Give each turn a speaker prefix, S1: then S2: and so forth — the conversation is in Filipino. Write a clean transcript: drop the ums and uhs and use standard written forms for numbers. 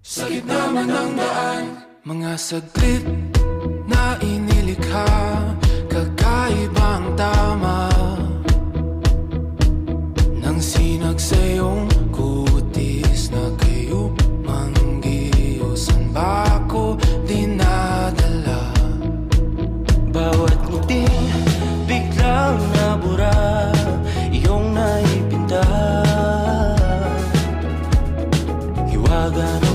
S1: Sa gitna man ng daan, mga saglit na inilikha, kakaibang tama nang sinag sa iyong kutis na kayo manggiusan ba ako dinadala?
S2: Bawat ngiti biglang nabura, iyong naipinta, hiwaga na